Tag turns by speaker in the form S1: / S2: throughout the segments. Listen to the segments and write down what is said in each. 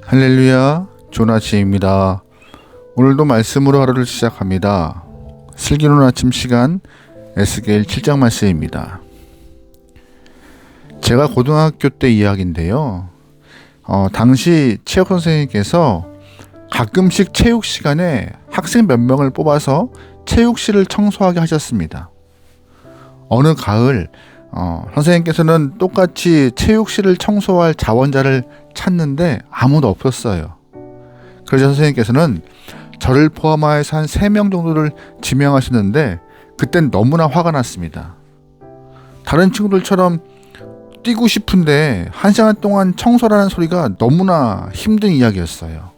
S1: 할렐루야, 조나치입니다. 오늘도 말씀으로 하루를 시작합니다. 슬기로운 아침 시간 에스겔 7장 말씀입니다. 제가 고등학교 때 이야기인데요. 당시 체육 선생님께서 가끔씩 체육 시간에 학생 몇 명을 뽑아서 체육실을 청소하게 하셨습니다. 어느 가을 선생님께서는 똑같이 체육실을 청소할 자원자를 찾는데 아무도 없었어요. 그래서 선생님께서는 저를 포함해서 한 3명 정도를 지명하시는데 그땐 너무나 화가 났습니다. 다른 친구들처럼 뛰고 싶은데 1시간 동안 청소라는 소리가 너무나 힘든 이야기였어요.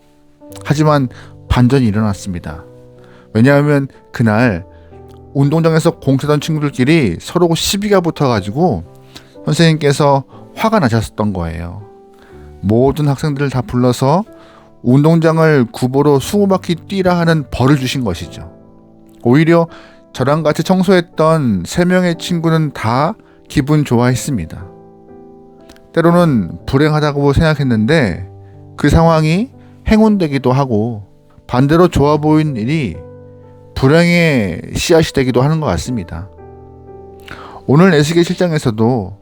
S1: 하지만 반전이 일어났습니다. 왜냐하면 그날 운동장에서 공차던 친구들끼리 서로 시비가 붙어가지고 선생님께서 화가 나셨던 거예요. 모든 학생들을 다 불러서 운동장을 구보로 20바퀴 뛰라 하는 벌을 주신 것이죠. 오히려 저랑 같이 청소했던 3명의 친구는 다 기분 좋아했습니다. 때로는 불행하다고 생각했는데 그 상황이 행운되기도 하고 반대로 좋아 보인 일이 불행의 씨앗이 되기도 하는 것 같습니다. 오늘 에스겔 7장에서도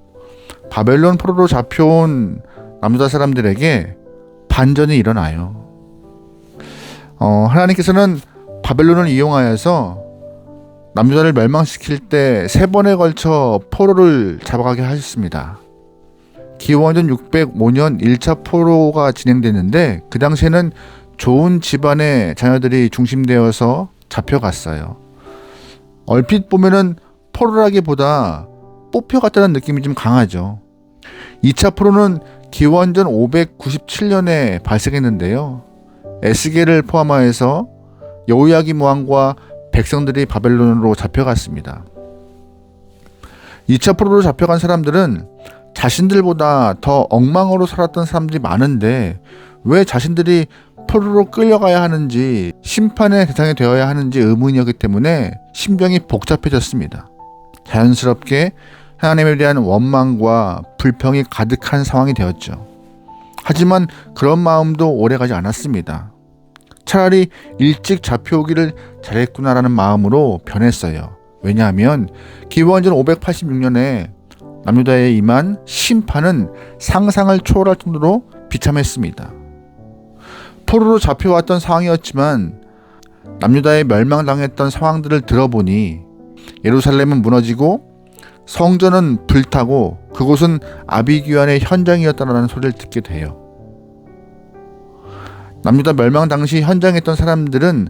S1: 바벨론 포로로 잡혀온 남유다 사람들에게 반전이 일어나요. 하나님께서는 바벨론을 이용하여서 남유다를 멸망시킬 때 3번에 걸쳐 포로를 잡아가게 하셨습니다. 기원전 605년 1차 포로가 진행됐는데 그 당시에는 좋은 집안의 자녀들이 중심되어서 잡혀갔어요. 얼핏 보면은 포로라기보다 뽑혀갔다는 느낌이 좀 강하죠. 2차 포로는 기원전 597년에 발생했는데요. 에스겔을 포함하여서 여호야김 왕과 백성들이 바벨론으로 잡혀갔습니다. 2차 포로로 잡혀간 사람들은 자신들보다 더 엉망으로 살았던 사람들이 많은데 왜 자신들이 포로로 끌려가야 하는지, 심판의 대상이 되어야 하는지 의문이었기 때문에 심정이 복잡해졌습니다. 자연스럽게 하나님에 대한 원망과 불평이 가득한 상황이 되었죠. 하지만 그런 마음도 오래가지 않았습니다. 차라리 일찍 잡혀오기를 잘했구나라는 마음으로 변했어요. 왜냐하면 기원전 586년에 남유다에 임한 심판은 상상을 초월할 정도로 비참했습니다. 포로로 잡혀왔던 상황이었지만 남유다에 멸망당했던 상황들을 들어보니 예루살렘은 무너지고 성전은 불타고 그곳은 아비규환의 현장이었다는 소리를 듣게 돼요. 남유다 멸망 당시 현장에 있던 사람들은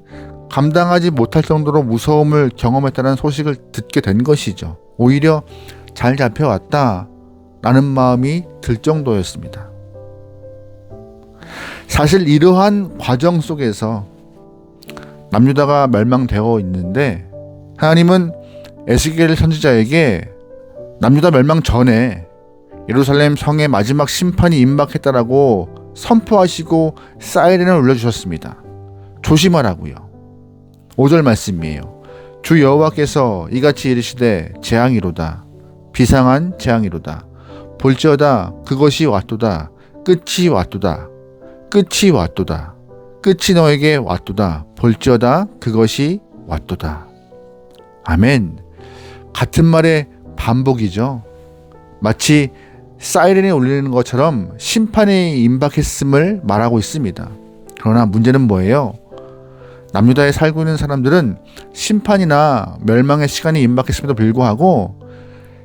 S1: 감당하지 못할 정도로 무서움을 경험했다는 소식을 듣게 된 것이죠. 오히려 잘 잡혀왔다 라는 마음이 들 정도였습니다. 사실 이러한 과정 속에서 남유다가 멸망되어 있는데 하나님은 에스겔 선지자에게 남유다 멸망 전에 예루살렘 성의 마지막 심판이 임박했다라고 선포하시고 사이렌을 울려주셨습니다. 조심하라고요. 5절 말씀이에요. 주 여호와께서 이같이 이르시되 재앙이로다. 비상한 재앙이로다. 볼지어다 그것이 왔도다. 끝이 왔도다. 끝이 왔도다. 끝이 너에게 왔도다. 볼지어다 그것이 왔도다. 아멘. 같은 말의 반복이죠. 마치 사이렌이 울리는 것처럼 심판이 임박했음을 말하고 있습니다. 그러나 문제는 뭐예요? 남유다에 살고 있는 사람들은 심판이나 멸망의 시간이 임박했음에도 불구하고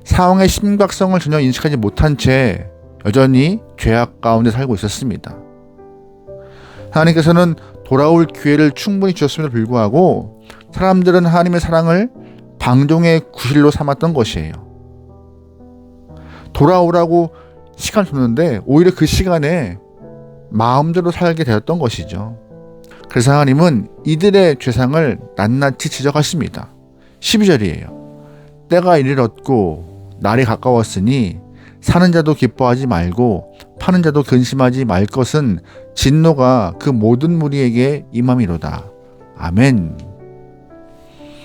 S1: 상황의 심각성을 전혀 인식하지 못한 채 여전히 죄악 가운데 살고 있었습니다. 하나님께서는 돌아올 기회를 충분히 주셨음에도 불구하고 사람들은 하나님의 사랑을 방종의 구실로 삼았던 것이에요. 돌아오라고 시간을 줬는데 오히려 그 시간에 마음대로 살게 되었던 것이죠. 그래서 하나님은 이들의 죄상을 낱낱이 지적하십니다. 12절이에요. 때가 이르렀고 날이 가까웠으니 사는 자도 기뻐하지 말고 파는 자도 근심하지 말 것은 진노가 그 모든 무리에게 임함이로다. 아멘.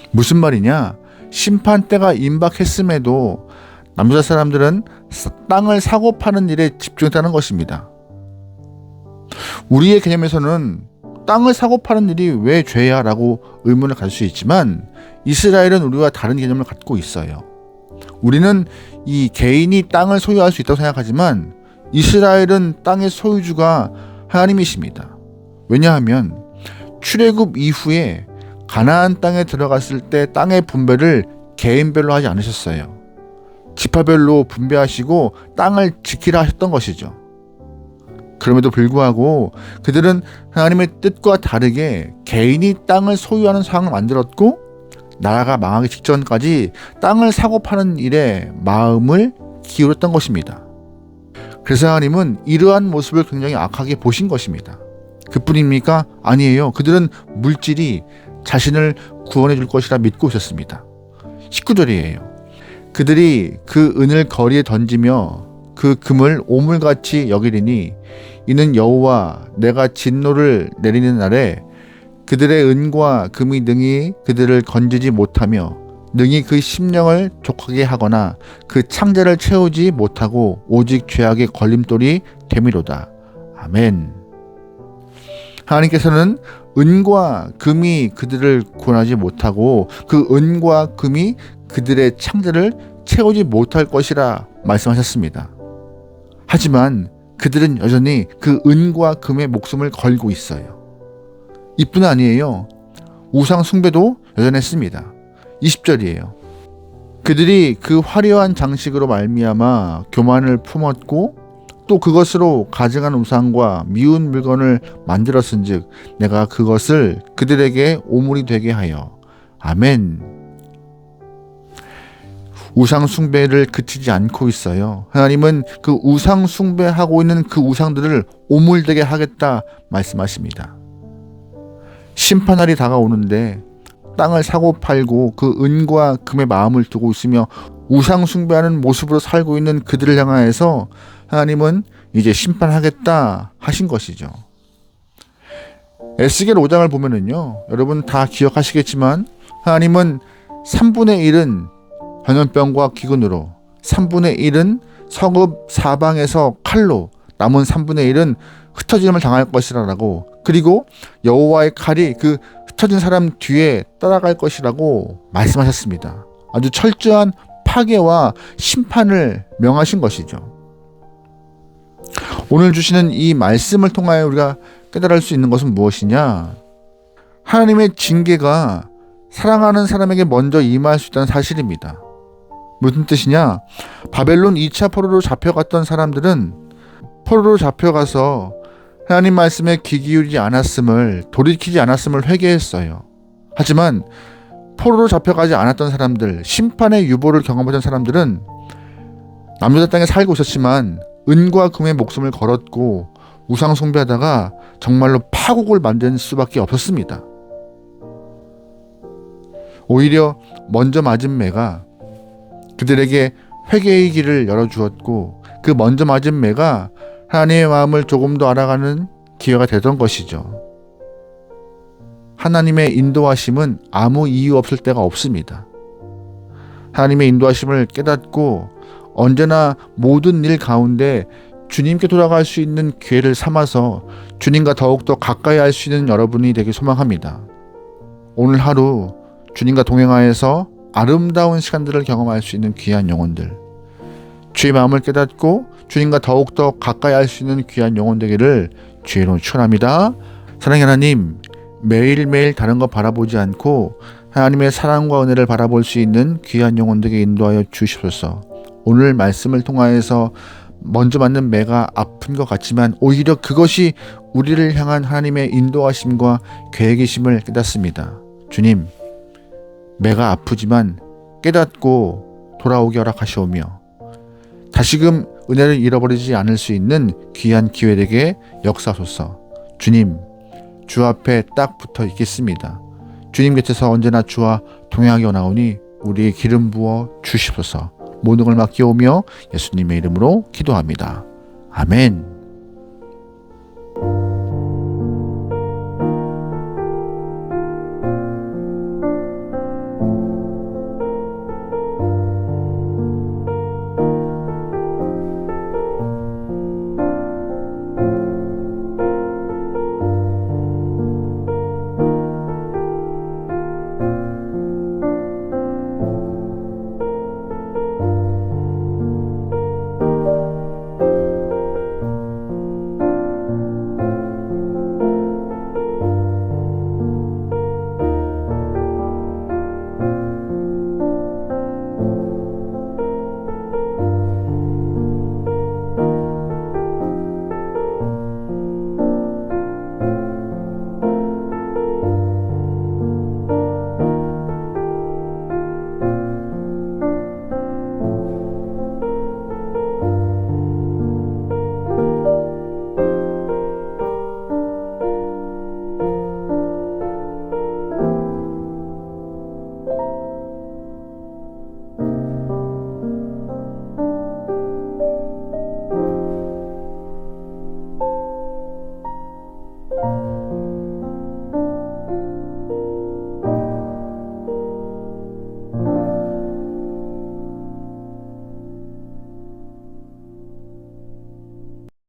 S1: 무슨 말이냐? 심판 때가 임박했음에도 남유다 사람들은 땅을 사고 파는 일에 집중했다는 것입니다. 우리의 개념에서는 땅을 사고 파는 일이 왜 죄야? 라고 의문을 가질 수 있지만 이스라엘은 우리와 다른 개념을 갖고 있어요. 우리는 이 개인이 땅을 소유할 수 있다고 생각하지만 이스라엘은 땅의 소유주가 하나님이십니다. 왜냐하면 출애굽 이후에 가나안 땅에 들어갔을 때 땅의 분배를 개인별로 하지 않으셨어요. 지파별로 분배하시고 땅을 지키라 하셨던 것이죠. 그럼에도 불구하고 그들은 하나님의 뜻과 다르게 개인이 땅을 소유하는 상황을 만들었고 나라가 망하기 직전까지 땅을 사고 파는 일에 마음을 기울였던 것입니다. 그래서 하나님은 이러한 모습을 굉장히 악하게 보신 것입니다. 그뿐입니까? 아니에요. 그들은 물질이 자신을 구원해 줄 것이라 믿고 있었습니다. 19절이에요. 그들이 그 은을 거리에 던지며 그 금을 오물같이 여기리니 이는 여호와 내가 진노를 내리는 날에 그들의 은과 금이 능히 그들을 건지지 못하며 능히 그 심령을 족하게 하거나 그 창자를 채우지 못하고 오직 죄악의 걸림돌이 되미로다. 아멘. 하나님께서는 은과 금이 그들을 구원하지 못하고 그 은과 금이 그들의 창자를 채우지 못할 것이라 말씀하셨습니다. 하지만 그들은 여전히 그 은과 금의 목숨을 걸고 있어요. 이뿐 아니에요. 우상 숭배도 여전했습니다. 20절이에요. 그들이 그 화려한 장식으로 말미암아 교만을 품었고 또 그것으로 가증한 우상과 미운 물건을 만들었은즉 내가 그것을 그들에게 오물이 되게 하여. 아멘. 우상 숭배를 그치지 않고 있어요. 하나님은 그 우상 숭배하고 있는 그 우상들을 오물되게 하겠다 말씀하십니다. 심판날이 다가오는데 땅을 사고 팔고 그 은과 금의 마음을 두고 있으며 우상 숭배하는 모습으로 살고 있는 그들을 향하여서 하나님은 이제 심판하겠다 하신 것이죠. 에스겔 5장을 보면은요, 여러분 다 기억하시겠지만 하나님은 3분의 1은 전염병과 기근으로, 3분의 1은 성읍 사방에서 칼로, 남은 3분의 1은 흩어짐을 당할 것이라고, 그리고 여호와의 칼이 그 흩어진 사람 뒤에 따라갈 것이라고 말씀하셨습니다. 아주 철저한 파괴와 심판을 명하신 것이죠. 오늘 주시는 이 말씀을 통하여 우리가 깨달을 수 있는 것은 무엇이냐? 하나님의 징계가 사랑하는 사람에게 먼저 임할 수 있다는 사실입니다. 무슨 뜻이냐? 바벨론 2차 포로로 잡혀갔던 사람들은 포로로 잡혀가서 하나님 말씀에 귀 기울이지 않았음을, 돌이키지 않았음을 회개했어요. 하지만 포로로 잡혀가지 않았던 사람들, 심판의 유보를 경험하던 사람들은 남유다 땅에 살고 있었지만 은과 금의 목숨을 걸었고 우상 숭배하다가 정말로 파국을 만든 수밖에 없었습니다. 오히려 먼저 맞은 매가 그들에게 회개의 길을 열어주었고 그 먼저 맞은 매가 하나님의 마음을 조금 더 알아가는 기회가 되던 것이죠. 하나님의 인도하심은 아무 이유 없을 때가 없습니다. 하나님의 인도하심을 깨닫고 언제나 모든 일 가운데 주님께 돌아갈 수 있는 기회를 삼아서 주님과 더욱더 가까이 할 수 있는 여러분이 되길 소망합니다. 오늘 하루 주님과 동행하여서 아름다운 시간들을 경험할 수 있는 귀한 영혼들, 주의 마음을 깨닫고 주님과 더욱더 가까이 할 수 있는 귀한 영혼 되기를 주의로 축원합니다. 사랑의 하나님, 매일매일 다른 거 바라보지 않고 하나님의 사랑과 은혜를 바라볼 수 있는 귀한 영혼 되게 인도하여 주시옵소서. 오늘 말씀을 통하여서 먼저 맞는 매가 아픈 것 같지만 오히려 그것이 우리를 향한 하나님의 인도하심과 계획이심을 깨닫습니다. 주님, 매가 아프지만 깨닫고 돌아오게 허락하시오며 다시금 은혜를 잃어버리지 않을 수 있는 귀한 기회되게 역사소서. 주님, 주 앞에 딱 붙어 있겠습니다. 주님 곁에서 언제나 주와 동행하게 원하오니 우리의 기름 부어 주시옵소서. 모든 걸 맡겨오며 예수님의 이름으로 기도합니다. 아멘.